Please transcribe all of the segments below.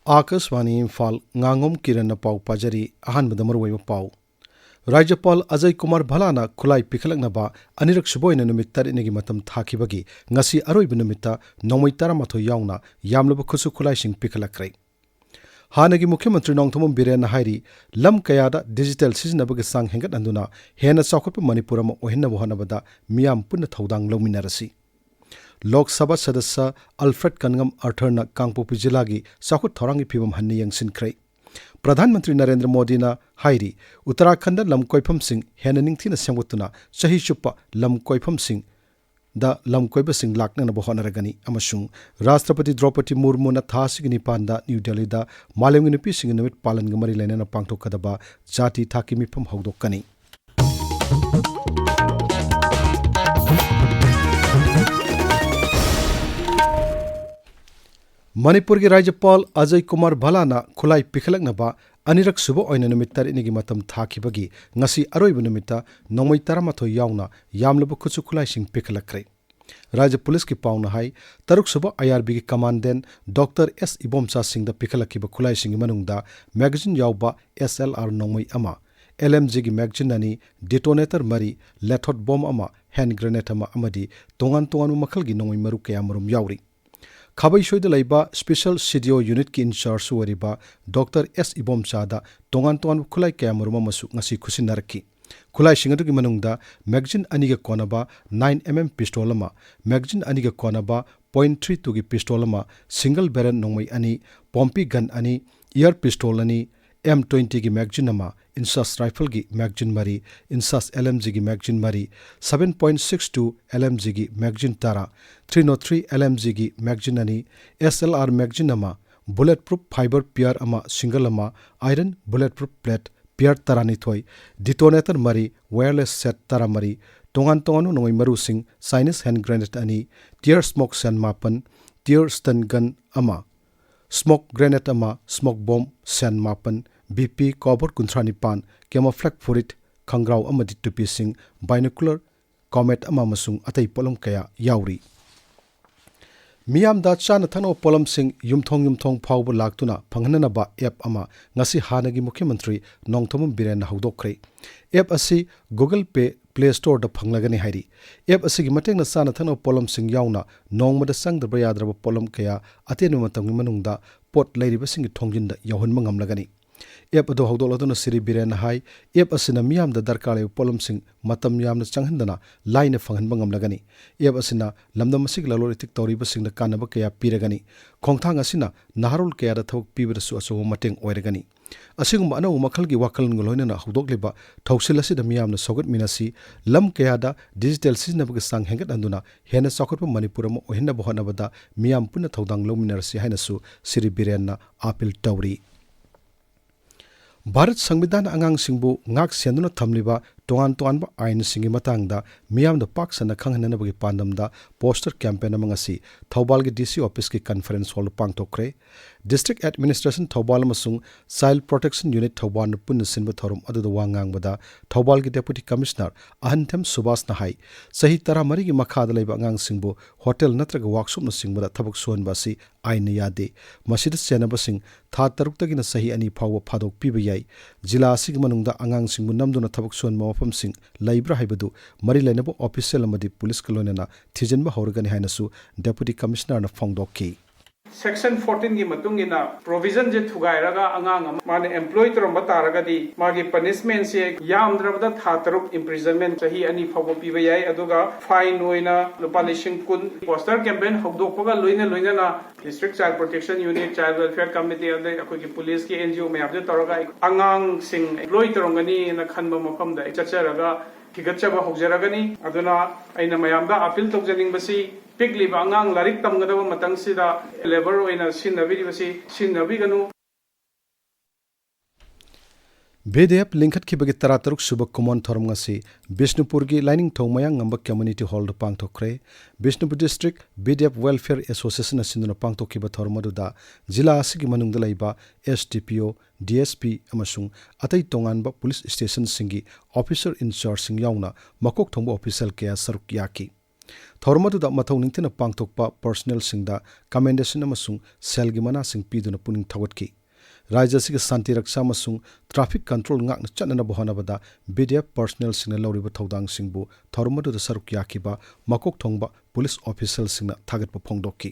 Akaswani Imphal Ngangom Kiran na pau pajari ahan madamar pau. Rajapal Ajay Kumar Bhalana Khulai Pikhalaknaba Anirak Suboina Numit Tarinegi Matam Thakibagi Ngasi Aroi Binumita Nomoi Taramato Yauna Yamlaba Kusu Khulai Sing Pikhalakrai. Hanagi Mukhyamantri Nongthamam Biren Hairi Lam Kayada Digital Sizinabagi Sang Hengat Anduna Hena Sakop Manipurama Ohenna Wahanabada Miyam Punna Thaudang Lominarasi. Lok Sabha Sadasya Alfred Kangam Arthurna Kangpopi Jilagi Sakut Thorangi Pibam Hanni Yang Sinkrai. Pradhan Mantri Narendra Modi na Hairi Uttarakhand Lam Koipam Singh Henaning Thina Samgutuna Sahi Chupa Lam Koipam Singh da Lam Koipa Singh Lakna Bohanaragani Amashung Rashtrapati Draupadi Murmu na Thasigini Panda New Delhi da Malemgi Nupi Singh Numit Palan Gamari Lenana Pangto Kadaba Jati Thakimipam Hogdokani. Manipur ki Rajapal Ajay Kumar Bhalana Khulai Pikhalaknaba Anirak Suba Oina Numit Tarinegi Matam Thakibagi Ngasi Aroiba Numita Nomoi Taramato Yauna Yamlaba Kutsu Khulai Sing Pikhalakrai. Raja Police ki Pauna Hai Taruk Suba IRB ki Commandant Dr. S. Ibomsa Singh da Pikhalakiba Khulai Sing Manungda Magazine Yauba SLR Nomoi Ama LMG ki Magazine Nani Detonator Mari Lethot Bomb Ama Hand Grenade Ama Amadi Tongan Makal ki Nomoi Maru Kayamarum Yauri. Khabai Shoida Laiba Special CDO Unit ki in charge wariba Dr. S. Ibomsa tongan khulai kayamuruma masu ngasi khusinaraki. Khulai singatu ki manungda magazine aniga konaba 9mm pistol ama magazine aniga konaba .32 ki pistol ama single barrel nongmai ani pompi gun ani air pistol ani M20 ki magazine ama insas rifle ki magazine mari insas LMG ki magazine mari 7.62 LMG ki magazine tara 303 LMG ki magazine ani SLR magazine ama bulletproof fiber pair ama single ama iron bulletproof plate pair tarani thoi detonator mari wireless set tara mari tongan noi maru sing Chinese hand grenade ani tear smoke sen mapan tear stun gun ama smoke grenade ama smoke bomb sen mapan BP cover kuntrani pan camouflage furit khangrau amadi tupi sing binocular comet ama masung atai polom kaya yauri. Miyam da chana thano polam sing yumthong phawba laktuna phanghanaba app ama ngasi hanagi Mukhyamantri Nongthamam Biren Hawdokre. App asi Google Play Store da phanglagani hairi. App asi gi mateng na chana thano polam sing yauna nongmada sangdra yadraba polam kaya atenu matamgi manungda pot lairiba sing thongjinda yahunma ngamlagani. App ado hawdoloduna siri biren hai app asina miyam da darkale polam sing matam yamna changhandana line phanghanba ngamlagani. App asina lamdam asig laloritik toriba sing da kanaba kaya piragani. Khongthang asina naharul kaya da thawk pibirasu aso mateng oiragani. Asigum ana umakhal gi wakal ngoloina na hawdokleba thawsil asida miyamna sogat minasi lam kaya da digital siznabga sang hengat anduna hena sakotpa Manipurama ohinna bohanabada miyam punna thawdang lominarsi hainasu siri birenna apil tawri. Bharat Samvidhan Angang Singbu Ngak Senduna Thamliba Tongan ba Ain Singi Matangda Miyam da Pak Sana Khanghanabagi Pandamda Poster Campaign Amangasi Thobal gi DC Office ki Conference Hall Pangtokre District Administration Thobal Masung Child Protection Unit Thoban Pun Sinba Thorum Adu Wangang Bada Thobal gi Deputy Commissioner Ahanthem Subas Nahai Sahi Tara Mari gi Makhada Laiba Angang Singbu Hotel Natraga Workshop na Singbada Thabak Suan Basi Ain Yade Masida Senaba Sing Tha Tarukta na Sahi Ani Phawa Phadok Piba Yai Jila Sig Manungda Angang Singbu Namduna Thabak Suan Mawafam Sing Laibra Haibadu Mari Lainabo Official Amadi Police Colonel Thijanba Horgani Hainasu Deputy Commissioner na Fongdoki. Section 14 की मतुंगिना provision जे थुगायरगा अंगांग माने employee तरम बतारगदी मागी punishment से यामद्रबदा थातरुक imprisonment सही अनि फबो पिबे याय अदुगा fine ओइना लुपा लिसिंग कुन poster campaign हगदोकपगा लोइना ना district child protection unit child welfare committee अदे अखोगी पुलिस की NGO में आपदे तरगा अंगांग सिंग employee तरंगनी न खनबा मफमदा चचरगा हिगचबा हगजरगनी अदुना अइना मयामदा appeal तौजनिंगबसी Pigli ba angang larik tamgadaba matang sida labor oina sinabiganu BDF linkhat ki bagi tarataruk subak common thorum ngasi Bishnupur gi lining thongmayang ngamba community hall da pangthokre Bishnupur district BDF welfare association asinduna pangthokki ba thormadu da jila asigi manungda laiba SDPO DSP amasung atai tongan ba police station singi officer in charge sing yauna makok thongba official kaya saruk yaki थौरम अदुदा मथौ निंथना पांगथोकपा personnel सिंगदा commendation अमसुंग सेलगी मनासिंग पीदुना पुनिंग थवटकी राज्य सिग शांति रक्षा अमसुंग traffic control ngakna chatnana bohanabada BDF personnel singna lawriba thodang singbu थौरम अदुदा सरुक याखिबा मकोक थोंगबा पुलिस ऑफिसर सिंगना थागतपा फोंगदोकी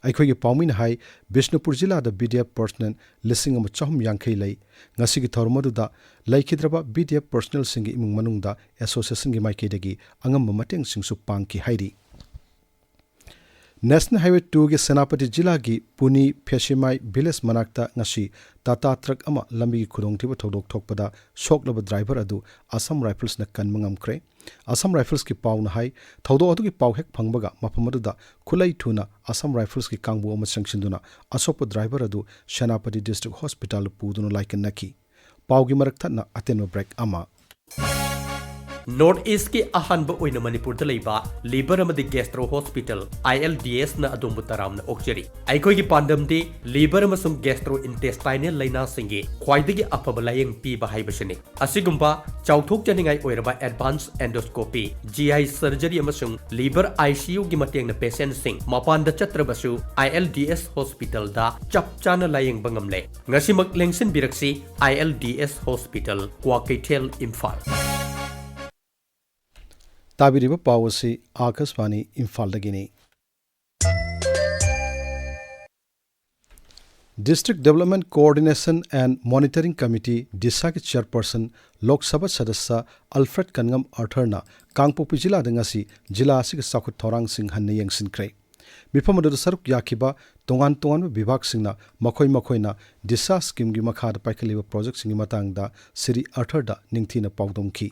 अखोगी पाउमिन हाई बिष्णुपुर जिला दा BDF पर्सनल लिसिंग अम चहुम यांखै लै ngasi gi थौरम अदुदा लैखिद्रबा BDF पर्सनल सिंगी इमुंग मनुंगदा एसोसिएशन गी माइकेदगी अंगम मतेंग सिंगसु पांगकी हाइरी नेशनल हाईवे 2 के सेनापति जिला की पुनी फेशिमाई विलेज मनाक्ता ngasi टाटा ट्रक अमा लंबी की खुदोंगथिबा थौदोक थोकपदा शोकलब ड्राइवर अदु असम राइफल्स न कनमंगमख्रे असम राइफल्स की पाउन हाई थौदो अदु की पाउ हेक फंगबगा मफम अदुदा खुलै थुना असम राइफल्स की कांगबु अमा संगसिंदुना असोप ड्राइवर अदु सेनापति डिस्ट्रिक्ट हॉस्पिटल पुदुना लाइकन नकी पाउगी मरक थना अतेन ब्रेक अमा नॉर्थ ईस्ट की अहनब ओइना मणिपुर द लेबा लिवर अमदि गैस्ट्रो हॉस्पिटल ILDS न अदुमबु तराम न ओक्चरी आइकोई की पांडम दि लिवर अमसुंग गैस्ट्रो इंटेस्टाइनल लाइना सिंगे ख्वाइदगी अफब लायंग पीबा हाइबसने असिगुंबा चाउथोक जनिंगाई ओइरबा एडवांस एंडोस्कोपी GI सर्जरी अमसुंग लिवर ICU की मतेंग न पेशेंट सिंग मपान द चत्रबसु ILDS हॉस्पिटल दा चपचाना लायंग बंगमले ngasimak lengsin birakси ILDS hospital क्वाकैथेल इम्फाल ताबिरिबा पावसी आकाशवाणी इम्फाल दगिनी district development coordination and monitoring committee DISHA के चेयरपर्सन लोकसभा सदस्य अल्फ्रेड कनगम अर्थरना कांगपोपी जिला दंगासी जिला असिग साखुत थौरांग सिंह हन्ने यंगसिनख्रे मिफम अदुदा सरुक याखिबा तोंगान तोंगान विभाग सिंगना मखोय मखोयना डिसा स्कीम गी मखाद पाइखलिबा प्रोजेक्ट सिंगी मतांगदा श्री अर्थरदा निंगथीना पाउदोंखी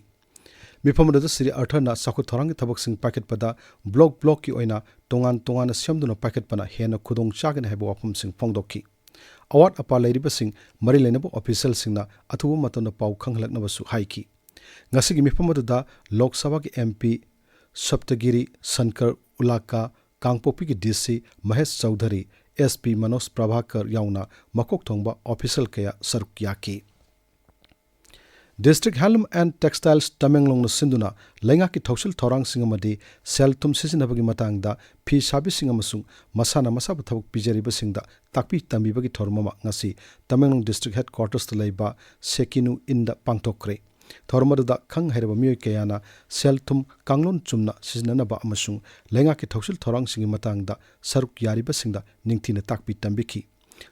मिफम अदुदा श्री अर्थरना साखुत थौरांग थबक सिंग पाकेटपदा ब्लॉक की ओइना तोंगान तोंगान सेमदुना पाकेटपना हेना खुदोंग चागन हेबो वाफम सिंग फोंगदोकी अवार्ड अपा लेरिबा सिंग मरि लेनबो ऑफिशियल सिंगना अथुबो मतन पाउ खंगलकनबसु हाइकी ngasi मिफम अदुदा लोकसभा के MP सप्तगिरी शंकर उलाका कांगपोपी की DC महेश चौधरी SP मनोज प्रभाकर याउना मकोक थोंगबा ऑफिशियल कया सरुक याकी district handloom and textiles Tamenglong सिंधुना लेंगा की थौसल थौरांग सिंगमदी सेल तुम सिजनबगी मतांगदा फी साबि सिंगमसुंग मसाना मसाब थबक पिजरिबा सिंगदा ताकपी तंबिबगी थौरममा ngasi तमेंगलोंग डिस्ट्रिक्ट हेडक्वार्टर्स तलैबा सेकिनु इंदा पांगथोक्रे थौरमदुदा खंग हैरबा मियोय कयाना सेल तुम कांगलोन चुमना सिजननबा अमसुंग लेंगा की थौसल थौरांग सिंगी मतांगदा सरुक यारिबा सिंगदा निंगथीना ताकपी तंबिखी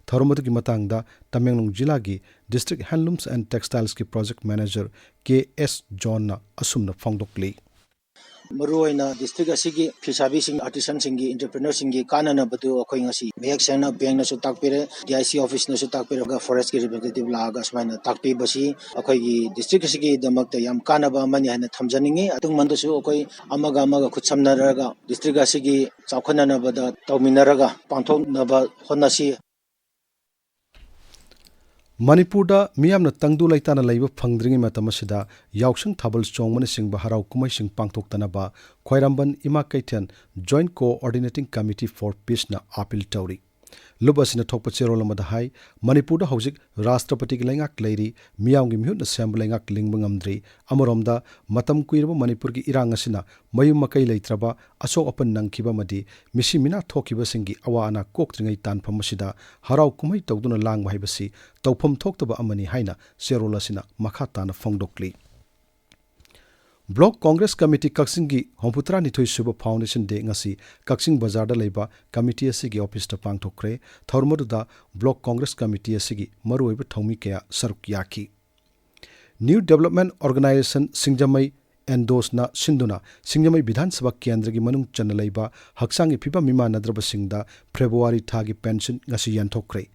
थौरमदुगी मतांगदा तमेंगलोंग जिला की डिस्ट्रिक्ट हैंडलूम्स एंड टेक्सटाइल्स की प्रोजेक्ट मैनेजर KS जॉन असुमना फोंगदोक्ली मरुआइना डिस्ट्रिक्ट असिगी फिसाबी सिंग आर्टिसन सिंगी एंटरप्रेन्योर सिंगी कानना बदु अखोय ngasi मेक सेना बैंक नसु ताकपिरे DIC ऑफिस नसु ताकपिरे फॉरेस्ट की रिप्रेजेंटेटिव लागा स्माइना ताकपी बसी अखोय की डिस्ट्रिक्ट असिगी दमक याम कानबा मनि हने थमजनिंगे अतुंग मंदसु अखोय अमगा खुदसमनरगा डिस्ट्रिक्ट असिगी चाखननबदा तौमिनरगा पांथोनबा होनसी मणिपुरदा मियामना तंगदु लैताना लैबा फंगद्रिंगी मतमसिदा याउसंग थाबल चोंगमनि सिंग हराव कुमै सिंग पांगथोक्तनबा Khoirambam Ima Keithel joint coordinating committee for peace ना अपील तौरी लुबसिना थोप चेरोल मदा हाई मणिपुरदा हौजिक राष्ट्रपति की लैंगाक लैरी मियामगी मिहुत सेम लैंगाक लिंगबंगमद्री अमरोमदा मतम कुइरबा मणिपुर की इरांग असिना मयुम मकै लैत्रबा असो अपन नंगखिबा मदी मिसी मिना थोखिबा सिंगी अवाना कोक्त्रिंगै तानफम मसिदा हराव कुमै तौदुना लांगबा हाइबसी तौफम थोक्तबा अमनि हाइना चेरोल असिना मखा ताना फोंगदोक्ली ब्लॉक कांग्रेस कमिटी कक्सिंग की होंपुत्रा निथोई सुब फाउंडेशन डे ngasi कक्सिंग बाजार लेबा कमिटी असिगी ऑफिस ता पांगथोक्रे थौरमदुदा ब्लॉक कांग्रेस कमिटी असिगी मरुओइब थौमी कया सरुक याकी न्यू डेवलपमेंट ऑर्गेनाइजेशन सिंगजमई एंडोसना सिंधुना सिंगजमई विधानसभा केंद्र की मनुंग चन लेबा हक्सांगी फिबा मिमा नद्रब सिंगदा फेब्रुआरी थागी पेंशन ngasi यंथोक्रे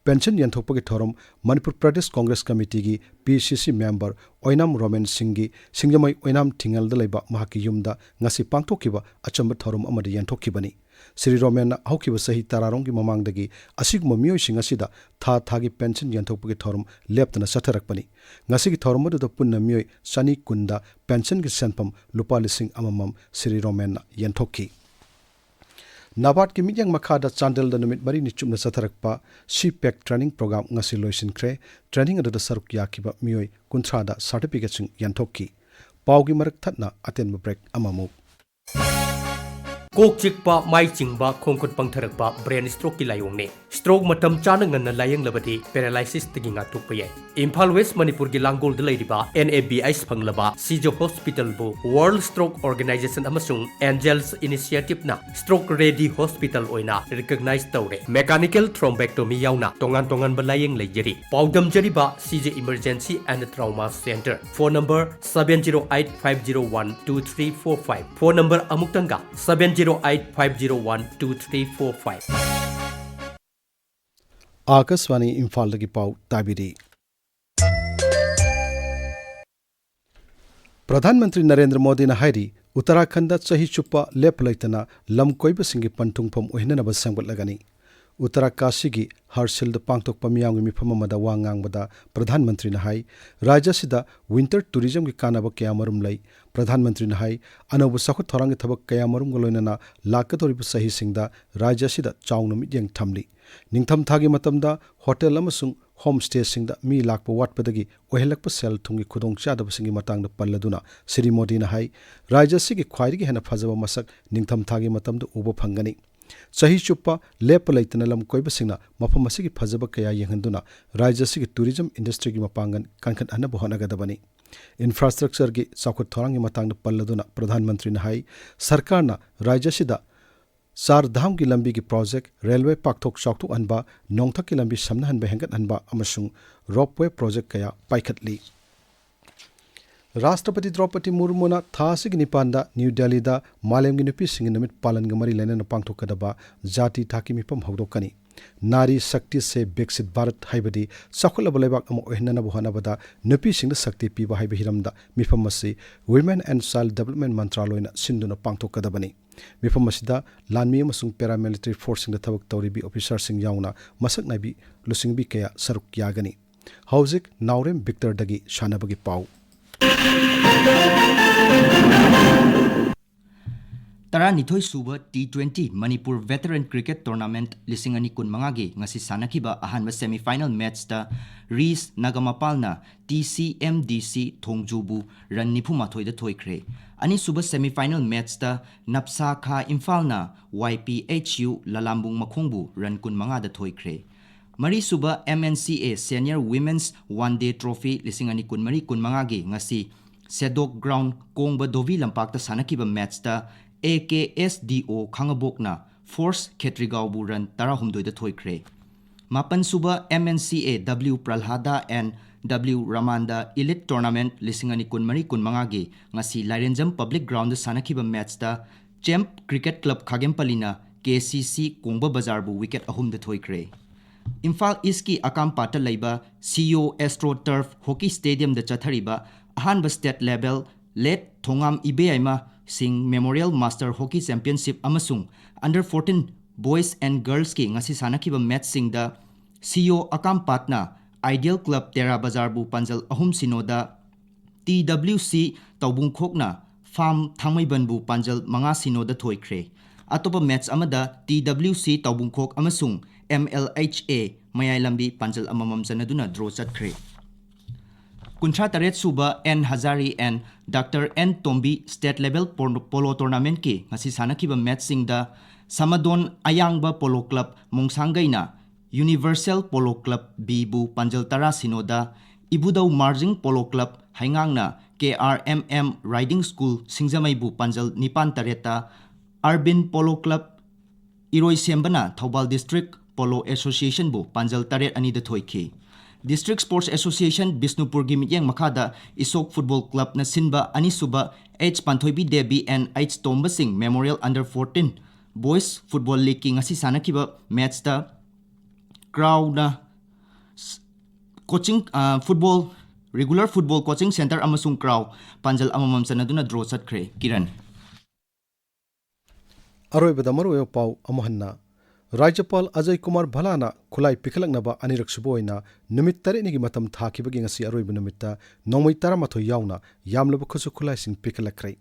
पेंशन यंथोपगे थौरम मणिपुर प्रदेश कांग्रेस कमिटी की PCC मेंबर ओइनाम रोमेन सिंगी सिंगजमई ओइनाम थिंगल दलेबा महाकी युमदा ngasi पांगथोखिबा अचंब थौरम अमदि यंथोखिबनी श्री रोमेन हौखिब सही तरारोंग की ममांगदगी असिगुम मियोय सिंग असिदा थागी पेंशन यंथोपगे थौरम लेप्तना सथरकपनी ngasi की थौरम मदुदा पुन्ना मियोय सनी कुंदा पेंशन की सेनपम लुपा लिसिंग अममम श्री रोमेन यंथोखी नाबार्ड की मियांग मखादा चांदल नुमित मरी निचुमना सथरकपा CPEC ट्रेनिंग प्रोग्राम ngasi लोइसिनख्रे ट्रेनिंग अदुदा सरुक याखिबा मियोय कुंथ्रादा सर्टिफिकेट सिंग यंथोखी पाउगी मरक थतना अतेन ब्रेक अममु कोक चिकपा माई चिंगबा खोंखुट पंगथरकपा ब्रेन स्ट्रोक की लायोंगने स्ट्रोक मतम चाना ngana layang labadi paralysis tigi nga tukpa yai Imphal West Manipur gi Langgol da laiba NABIs phanglaba Sijo Hospital bu World Stroke Organization amasung Angels Initiative na Stroke Ready Hospital oina recognize tawre mechanical thrombectomy yauna tongan ba layang leijeri paudam jariba CJ Emergency and Trauma Center phone number 7085012345 phone number amuktanga 7085012345 Akashvani Imphal पाउ ताबिरी प्रधानमंत्री नरेंद्र मोदी हाइरी उत्तराखंड चही चुप्प लेपलैतना lump कोइबसिंगी पंथुंगफम ओहिननब संगबलगनी Uttarkashi की हर्षिल पांगथोकप मियामगी मिफम अमदा वा ngangbada प्रधानमंत्री high राज्य सिदा winter tourism की कानब कयामरुम लै प्रधानमंत्री हाई अनौब सखुत थोरांग थबक कयामरुम गलोइनना लाकतोरिब सही सिंगदा राज्य सिदा चाउन मियंग थमली निंगथम थागी मतमदा होटल अमसुंग होम स्टे सिंगदा मी लाकप वाटपदगी ओहेलकप सेल थुंगी खुदोंग चादबसिंगी मतंगदा पल्लदुना श्री मोदी हाई राज्य सिगी ख्वाइदगी हेना फजब मसक निंगथम थागी मतमदा उब फंगनी चही चुप्पा लेप लैतना लम कोइबसिंगना मफम असिगी फजब कया यंगंदुना राज्य सिगी टूरिज्म इंडस्ट्री की मपांगन कनखन अनब होनगदबनी इंफ्रास्ट्रक्चर की चाखुत थोरांगी मतंगदा पल्लदुना प्रधानमंत्री हाई सरकारना राज्य सिदा चार धाम की लंबी की प्रोजेक्ट रेलवे पाकथोक चाकथोक अनबा नोंथक की लंबी समनहन हेंगत अनबा अमसुंग रोपवे प्रोजेक्ट कया पाइखतली राष्ट्रपति द्रौपदी मुर्मुना थासिग निपानदा न्यू दिल्ली दा मालेमगी नुपी सिंग नमित पालन गमरी लेना पांगथोकदबा जाति थाकी मिपम हौदोकनी नारी शक्ति से विकसित भारत हाइबदी चाखुलब लेबाक अमो ओहिननब होनबदा नुपी सिंग शक्ति पीबा हाइब हिरमदा मिफम मसी वुमेन एंड चाइल्ड डेवलपमेंट मंत्रालयना सिंदुना पांगथोकदबनी मिफम मसिदा लानमी अमसुंग पैरामिलिटरी फोर्सिंग दा थबक तौरिबी ऑफिसर सिंग याउना मसक नाइबी लुसिंगबी कया सरुक यागनी हौजिक नावरेम विक्टर दगी शानबगी पाउ Taranithoi suba T20 Manipur Veteran Cricket Tournament lisingani kun mangagi ngasi sanakiba ahanba semi-final match da Rees Nagamapalna TCMDC Thongjubu ran nipumathoi da thoikre ani suba semi-final match da Napsa Kha Imphal na YPHU Lalambung Makhongbu ran kun manga da thoikre Mari suba MNCA Senior Women's One Day Trophy lisingani kun mari kun mangagi ngasi Sedok Ground Kongba Dovi Lampak da sanakiba match da AKSDO Khangabokna Force Khetrigau Buran Tarahumdoi da thoikre Mapan suba MNCA W Pralhada and W Ramanda Elite Tournament lisingani kunmari kunmangagi ngasi Lairenjam Public Ground da sanakiba match da Champ Cricket Club Khagempalina KCC Kongba Bazar bu wicket ahum da thoikre Imphal East ki akam pata laiba CO Astro Turf Hockey Stadium da chathariba ahanba state level late Thongam Ibeaima Sing Memorial Master Hockey Championship amasung Under 14 Boys and Girls ki ngasi sanakiba match sing da CEO Akam Patna Ideal Club Tera Bazar bu panjal ahum sinoda TWC Taubung Khokna Farm Thangmaiban bu panjal manga sinoda thoikre atopa match amada TWC Taubung Khok amasung MLHA Mayai Lambi panjal amamam janaduna draw chatkre Kuntra Taret Suba N Hazari and Dr. N Tombi State Level Polo Tournament ki ngasi sanakiba match sing da Samadon Ayangba Polo Club Mongsangaina Universal Polo Club B bu Panjal Tara Sinoda Ibudau Marjing Polo Club Haingangna KRMM Riding School Singzamai bu Panjal Nipan Tareta Arbin Polo Club Iroi Sembana Thaubal District Polo Association bu Panjal Taret ani da thoiki District Sports Association Bisnupur gi mityang makhada Isok Football Club na sinba ani suba H Panthoibi Devi and H Tomba Singh Memorial Under 14 Boys Football League ki ngasi sanakiba match da crowd na coaching football regular football coaching center amasung crowd panjal amamam sanaduna draw chatkre Kiran अरोइबदा मरुयो पाउ अमहन्ना राज्यपाल अजय कुमार भलाना खुलाई पिखलकनबा अनिरक सुबोइना नुमित तरेनिगी मतम थाखिबगी ngasi अरोइब नुमित्ता नौमै तारामाथो यावना यामलब खुसु खुलाइसिंग पिखलक्रै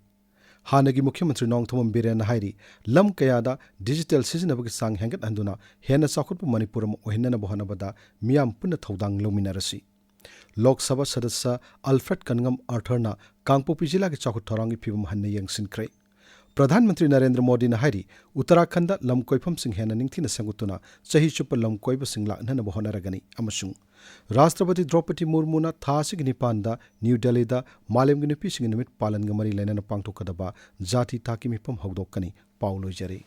हानगी मुख्यमंत्री नोंगथोम villain हाइरी lump कयादा digital सिजनबगी सांग हेंगत अंदुना हेना चाखुप मणिपुर ओहिनना बहनबदा मियाम पुन थौदांग लौमिनरसी लोक सभा सदस्य Alfred कनगम आर्थरना Kangpokpi जिला के चाखुत थोरांगी फिबम हन्ने यंगसिनख्रै प्रधानमंत्री नरेंद्र मोदी ने हारी उत्तराखंड लम कोइफम सिंह हेना निंगथिना संगुतुना चही चुप लम कोइब सिंह लाकनब होनरगनी अमसुंग राष्ट्रपति द्रौपदी मुर्मू थासिग निपानदा न्यू दिल्ली दा मालेमगी नुपीसिंग निमित पालन मरी लेना पांगथोकदबा जाति ताकि मिफम हौदोकनी पाउ लोइजरे।